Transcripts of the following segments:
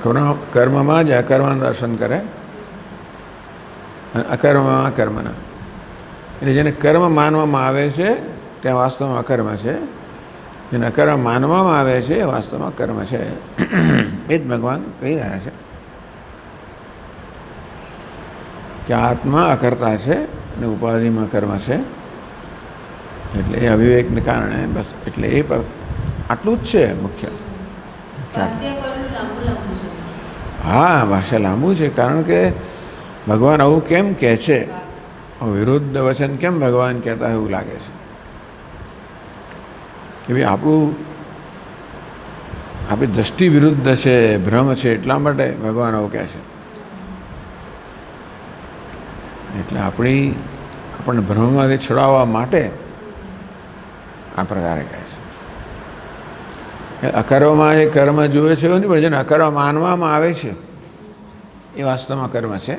કર્મમાં જ અકર્મનું દર્શન કરે અને અકર્મમાં કર્મના. એટલે જેને કર્મ માનવામાં આવે છે ત્યાં વાસ્તવમાં અકર્મ છે, જેને અકર્મ માનવામાં આવે છે એ વાસ્તવમાં કર્મ છે. એ જ ભગવાન કહી રહ્યા છે કે આત્મા અકર્તા છે અને ઉપાધિમાં કર્મ છે. એટલે એ અવિવેકને કારણે બસ એટલે એ પર આટલું જ છે મુખ્ય. હા, ભાષા લાંબુ છે કારણ કે ભગવાન આવું કેમ કહે છે, વિરુદ્ધ વચન કેમ ભગવાન કહેતા એવું લાગે છે કે ભાઈ આપણી દ્રષ્ટિ વિરુદ્ધ છે, ભ્રમ છે, એટલા માટે ભગવાન આવું કહે છે. એટલે આપણને ભ્રમમાંથી છોડાવવા માટે આ પ્રકારે કહે છે. અકર્મમાં એ કર્મ જુએ છે એવું નહીં, પણ જેને અકર્મ માનવામાં આવે છે એ વાસ્તવમાં કર્મ છે.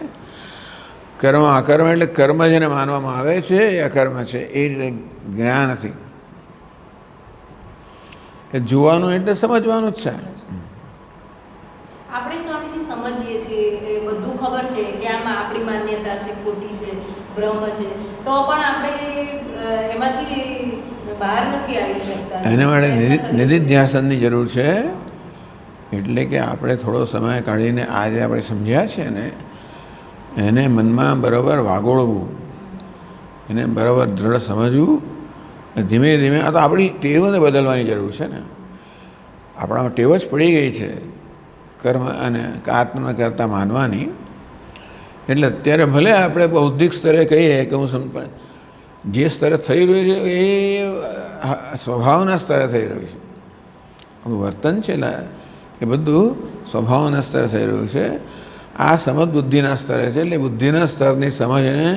અકર્મ એટલે કર્મ જેને માનવામાં આવે છે એ અકર્મ છે. એ રીતે જ્ઞાન નથી કે જોવાનું એટલે સમજવાનું જ છે. આપણે સ્વામીજી સમજીએ છીએ, બધું ખબર છે કે આમાં આપણી માન્યતા છે, ખોટી છે, ભ્રમ છે, તો પણ આપણે એમાંથી બહાર નથી આવી શકતા. એના માટે નિધિધ્યાસનની જરૂર છે. એટલે કે આપણે થોડો સમય કાઢીને આજે આપણે સમજ્યા છે ને એને મનમાં બરાબર વાગોળવું, એને બરાબર દ્રઢ સમજવું. ધીમે ધીમે આ તો આપણી ટેવને બદલવાની જરૂર છે ને. આપણામાં ટેવ જ પડી ગઈ છે કર્મ અને આત્મા કરતા માનવાની. એટલે અત્યારે ભલે આપણે બૌદ્ધિક સ્તરે કહીએ કે હું જે સ્તરે થઈ રહ્યું છે એ સ્વભાવના સ્તરે થઈ રહ્યું છે. આપણું વર્તન છે એ બધું સ્વભાવના સ્તરે થઈ રહ્યું છે. આ સમજ બુદ્ધિના સ્તરે છે. એટલે બુદ્ધિના સ્તરની સમજને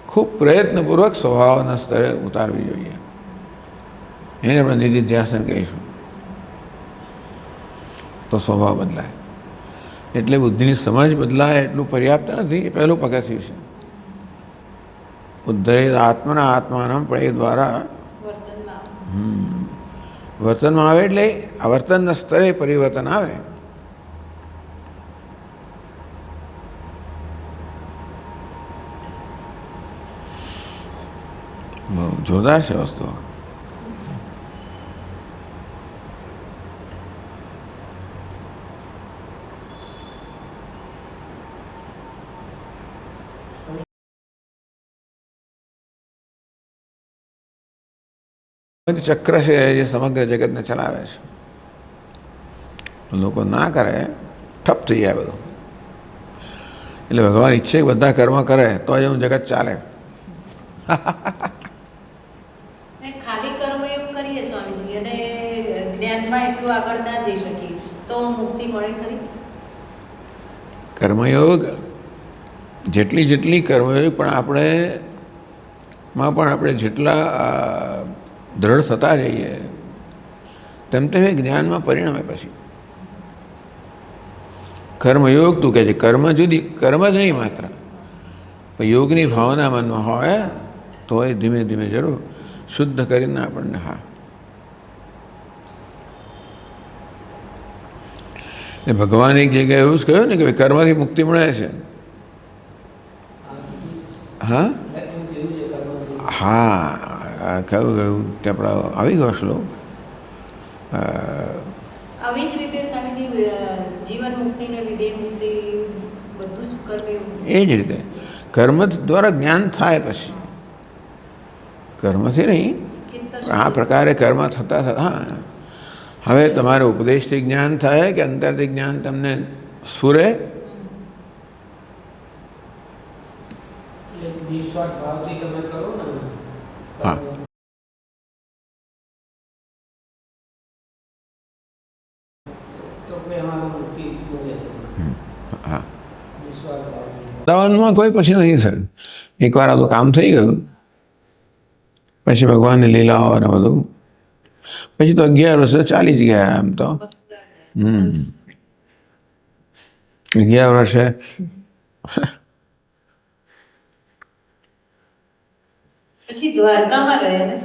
ખૂબ પ્રયત્નપૂર્વક સ્વભાવના સ્તરે ઉતારવી જોઈએ. એને આપણે નિધિધ્યાસન કહીશું તો સ્વભાવ બદલાય. એટલે બુદ્ધિની સમજ બદલાય એટલું પર્યાપ્ત નથી. એ પહેલું પગથિયું છે. ઉદ્ધરેત આત્મના આત્માના પણ એ દ્વારા વર્તનમાં આવે. એટલે આ વર્તનના સ્તરે પરિવર્તન આવે. જોરદાર છે વસ્તુ. ચક્ર છે જે સમગ્ર જગતને ચલાવે છે. લોકો ના કરે ઠપ થઈ જાય બધું. એટલે ભગવાન ઈચ્છે કે બધા કર્મ કરે તો જ એનું જગત ચાલે. ખાલી કર્મ એવું કરીએ સ્વામીજી અને જ્ઞાનમાં એટલું આગળ ના જઈ શકીએ તો મુક્તિ મળે ખરી? કર્મયોગ જેટલી કર્મયોગ પણ આપણે જેટલા દ્રઢ થતા જઈએ તેમ એ જ્ઞાનમાં પરિણમે. પછી કર્મયોગ તું કહે છે, કર્મ જુદી, કર્મ જ નહીં માત્ર યોગની ભાવના મનમાં હોય તો એ ધીમે ધીમે જરૂર શુદ્ધ કરીને આપણને. હા, એટલે ભગવાન એક જગ્યાએ એવું જ કહ્યું ને કે કર્મથી મુક્તિ મળે છે. હા હા, કહ્યું આપણે આવી ગયો શ્લોક. આવી જ રીતે સ્વામીજી જીવન મુક્તિ ને વિદેહ મુક્તિ બધું જ કર્મ. એ જ રીતે કર્મ દ્વારા જ્ઞાન થાય. પછી કર્મથી નહીં, આ પ્રકારે કર્મ થતા થતા. હા, હવે તમારે ઉપદેશથી જ્ઞાન થાય કે અંતરથી જ્ઞાન તમને સ્ફુરે? હા, હા, વૃંદાવનમાં કોઈ પછી નથી થયું. એકવાર આ તો કામ થઈ ગયું પછી ભગવાનની લીલાઓ અને બધું પછી તો 11 વર્ષ ચાલી જ ગયા. આમ તો 11 વર્ષે પછી દ્વારકામાં રહ્યા ને.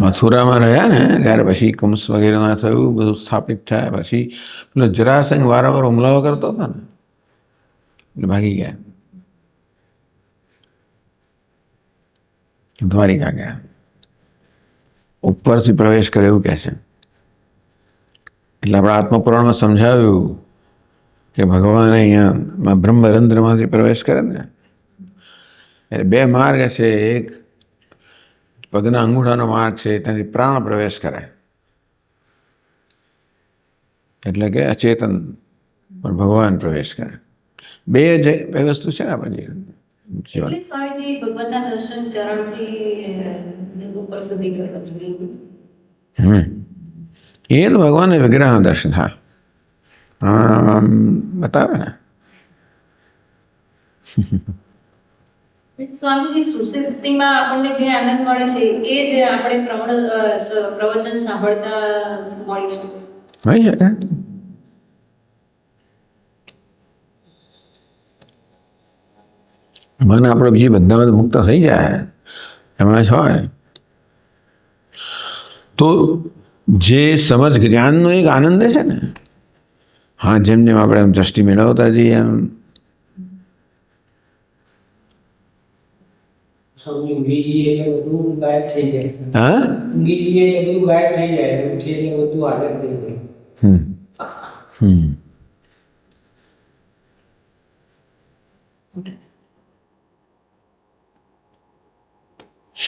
મથુરામાં રહ્યા ને ત્યાર પછી કંસ વગેરેના થયું, બધું સ્થાપિત થયા પછી પેલો જરાસંઘ વારંવાર હુમલાઓ કરતો હતો ને એટલે ભાગી ગયા, દ્વારિકા ગયા. ઉપરથી પ્રવેશ કરે એવું કહે છે. એટલે આપણા આત્મપુરાણમાં સમજાવ્યું કે ભગવાન અહીંયા બ્રહ્મરંધ્રમાંથી પ્રવેશ કરે ને એટલે બે માર્ગ છે. એક પગના અંગૂઠાનો માર્ગ છે, ત્યાંથી પ્રાણ પ્રવેશ કરાય એટલે કે અચેતન પણ ભગવાન પ્રવેશ કરે. બે વસ્તુ છે ને આપણે જીવન. એટલે સ્વામીજી ભગવાનના દર્શન ચરણથી ઉપર સુધી કરવા જોઈએ. એ તો ભગવાનના વિગ્રહના દર્શન. હા બતાવે ને. સ્વામીજી સુષુપ્તિમાં આપણને જે આનંદ મળે છે એ જ આપણે પ્રવચન સાંભળતા મળી શકે. મળી શકે. મને આપણે બીજી બધામાં મુક્ત થઈ જાય એમાં હોય તો જે સમજ જ્ઞાનનો એક આનંદ છે ને. હા, જેમ જેમ આપણે એમ દ્રષ્ટિ મેળવતા જઈએ એમ હા